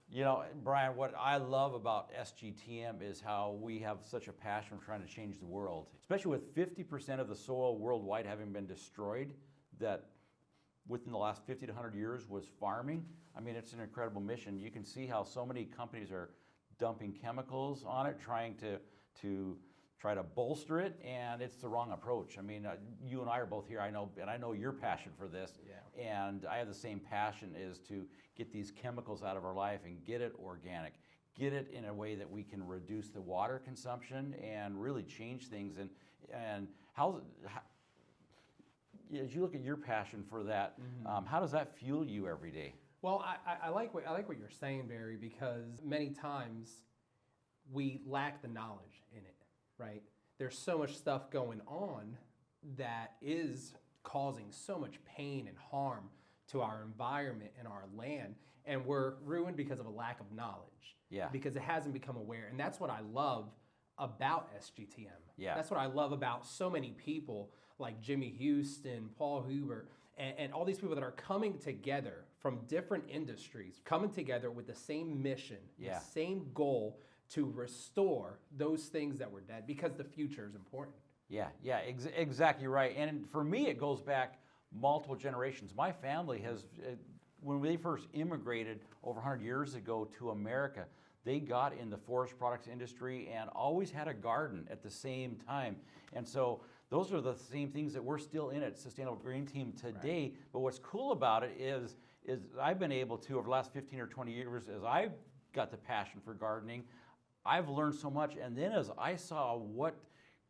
You know, Brian, what I love about SGTM is how we have such a passion for trying to change the world, especially with 50% of the soil worldwide having been destroyed that within the last 50 to 100 years was farming. I mean, it's an incredible mission. You can see how so many companies are dumping chemicals on it, trying to try to bolster it, and it's the wrong approach. I mean, you and I are both here, I know, and I know your passion for this, and I have the same passion, is to get these chemicals out of our life and get it organic, get it in a way that we can reduce the water consumption and really change things. And how as you look at your passion for that, how does that fuel you every day? Well, I like what you're saying, Barry, because many times we lack the knowledge in it. Right? There's so much stuff going on that is causing so much pain and harm to our environment and our land, and we're ruined because of a lack of knowledge. Yeah. Because it hasn't become aware, and that's what I love about SGTM. Yeah. That's what I love about so many people like Jimmy Houston, Paul Huber, and all these people that are coming together from different industries, coming together with the same mission, the same goal to restore those things that were dead, because the future is important. Yeah, exactly right. And for me, it goes back multiple generations. My family has, when they first immigrated over 100 years ago to America, they got in the forest products industry and always had a garden at the same time. And so those are the same things that we're still in at Sustainable Green Team today. Right. But what's cool about it is I've been able to, over the last 15 or 20 years, as I got the passion for gardening, I've learned so much. And then as I saw what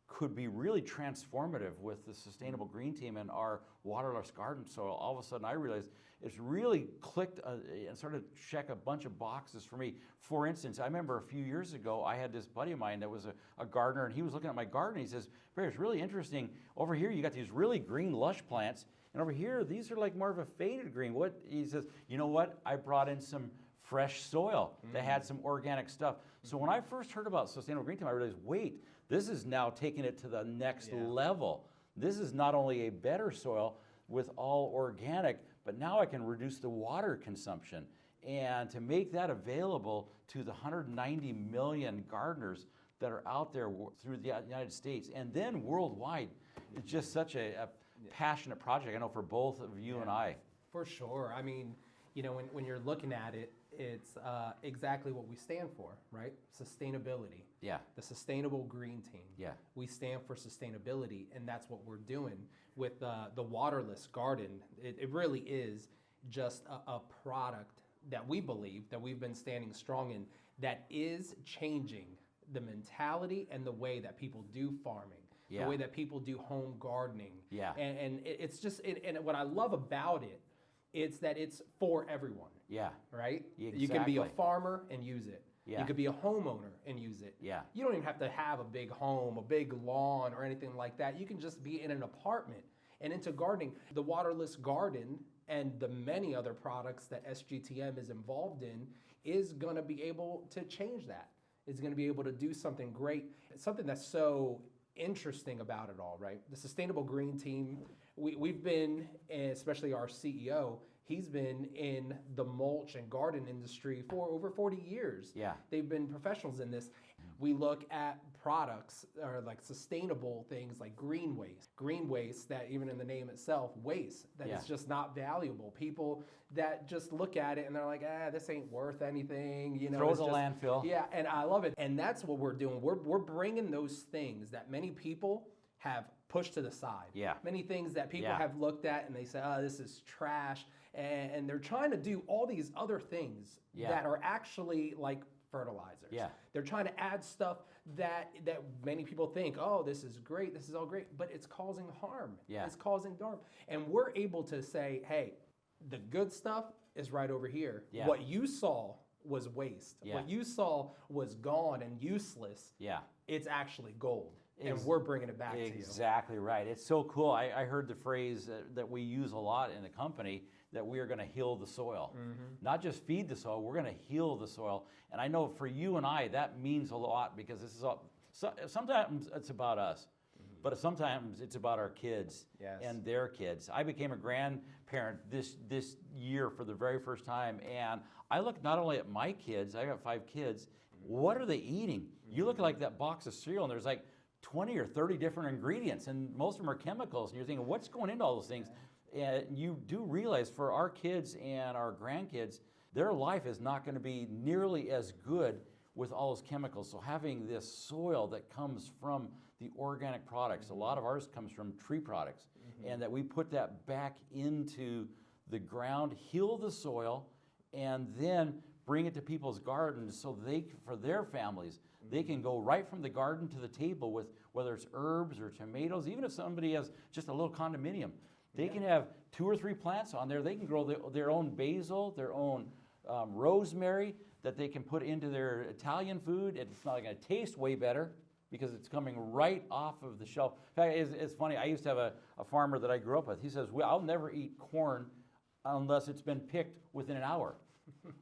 could be really transformative with the Sustainable Green Team and our waterless garden soil, all of a sudden I realized it's really clicked and started to check a bunch of boxes for me. For instance, I remember a few years ago, I had this buddy of mine that was a gardener, and he was looking at my garden, and he says, Barry, it's really interesting. Over here, you got these really green, lush plants, and over here, these are like more of a faded green. What? He says, you know what? I brought in some fresh soil that had some organic stuff. So when I first heard about Sustainable Green Team, I realized, wait, this is now taking it to the next level. This is not only a better soil with all organic, but now I can reduce the water consumption. And to make that available to the 190 million gardeners that are out there through the United States and then worldwide, it's just such a passionate project, I know, for both of you and I. For sure. I mean, you know, when you're looking at it, it's exactly what we stand for, right? Sustainability. Yeah. The Sustainable Green Team. Yeah. We stand for sustainability, and that's what we're doing with the waterless garden. It really is just a product that we believe, that we've been standing strong in, that is changing the mentality and the way that people do farming. The way that people do home gardening. Yeah. And it's just, and what I love about it, it's that it's for everyone. Yeah. Right? Exactly. You can be a farmer and use it. Yeah. You could be a homeowner and use it. Yeah. You don't even have to have a big home, a big lawn, or anything like that. You can just be in an apartment and into gardening. The waterless garden and the many other products that SGTM is involved in is going to be able to change that. It's going to be able to do something great. It's something that's so interesting about it all, right? The Sustainable Green Team, we've been, especially our CEO, he's been in the mulch and garden industry for over 40 years. Yeah. They've been professionals in this. We look at products or like sustainable things like green waste. Green waste that, even in the name itself, waste that is just not valuable. People that just look at it and they're like, this ain't worth anything. You know, throw it in the landfill. Yeah, and I love it. And that's what we're doing. We're bringing those things that many people have pushed to the side. Yeah. Many things that people have looked at and they say, this is trash. And they're trying to do all these other things that are actually like fertilizers. Yeah. They're trying to add stuff that many people think, this is great, this is all great, but it's causing harm. Yeah. It's causing harm. And we're able to say, hey, the good stuff is right over here. Yeah. What you saw was waste. Yeah. What you saw was gone and useless. Yeah. It's actually gold. And we're bringing it back to you. Exactly right. It's so cool. I heard the phrase that we use a lot in the company, that we are going to heal the soil. Not just feed the soil, we're going to heal the soil. And I know for you and I, that means a lot, because this is all, sometimes it's about us. But sometimes it's about our kids Yes. and their kids. I became a grandparent this year for the very first time, and I look not only at my kids, I got 5 kids, what are they eating? You look at like that box of cereal and there's like 20 or 30 different ingredients, and most of them are chemicals, and you're thinking, what's going into all those things? And you do realize for our kids and our grandkids, their life is not going to be nearly as good with all those chemicals. So having this soil that comes from the organic products, a lot of ours comes from tree products, and that we put that back into the ground, heal the soil, and then bring it to people's gardens so for their families, they can go right from the garden to the table with whether it's herbs or tomatoes, even if somebody has just a little condominium. They can have 2 or 3 plants on there. They can grow their own basil, their own rosemary that they can put into their Italian food. It's not going to taste way better because it's coming right off of the shelf. In fact, it's funny. I used to have a farmer that I grew up with. He says, well, I'll never eat corn unless it's been picked within an hour.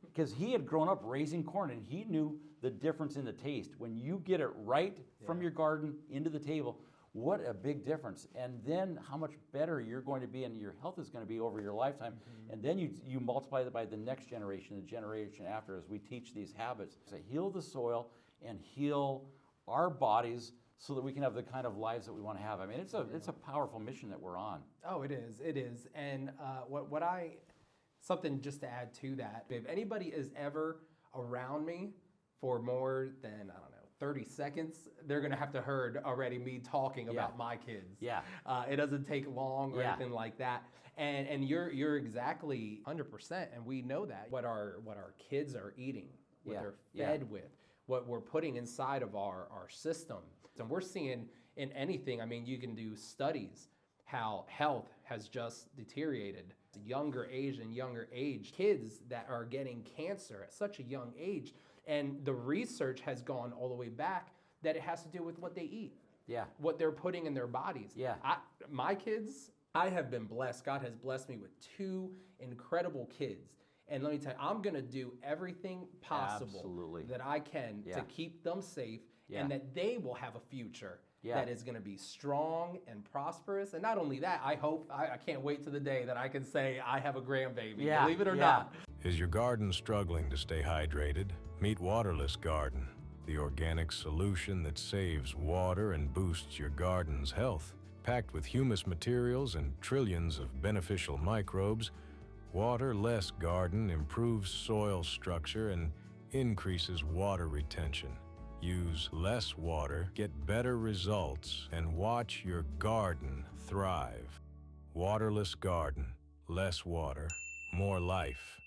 Because he had grown up raising corn and he knew the difference in the taste. When you get it right from your garden into the table, what a big difference. And then how much better you're going to be and your health is going to be over your lifetime. And then you multiply that by the next generation, the generation after, as we teach these habits. So heal the soil and heal our bodies so that we can have the kind of lives that we want to have. I mean, it's a powerful mission that we're on. Oh, it is. And something just to add to that, if anybody is ever around me for more than, I don't know, 30 seconds, they're gonna have to heard already me talking about my kids. Yeah. It doesn't take long or Yeah. anything like that. And you're exactly 100%, and we know that. What our kids are eating, what they're fed with, what we're putting inside of our system. And we're seeing in anything, I mean, you can do studies how health has just deteriorated. Younger age, kids that are getting cancer at such a young age. And the research has gone all the way back that it has to do with what they eat. Yeah. What they're putting in their bodies. Yeah. My kids, I have been blessed. God has blessed me with 2 incredible kids. And let me tell you, I'm going to do everything possible that I can to keep them safe and that they will have a future that is going to be strong and prosperous. And not only that, I can't wait to the day that I can say I have a grandbaby, believe it or not. Is your garden struggling to stay hydrated? Meet Waterless Garden, the organic solution that saves water and boosts your garden's health. Packed with humus materials and trillions of beneficial microbes, Waterless Garden improves soil structure and increases water retention. Use less water, get better results, and watch your garden thrive. Waterless Garden. Less water, more life.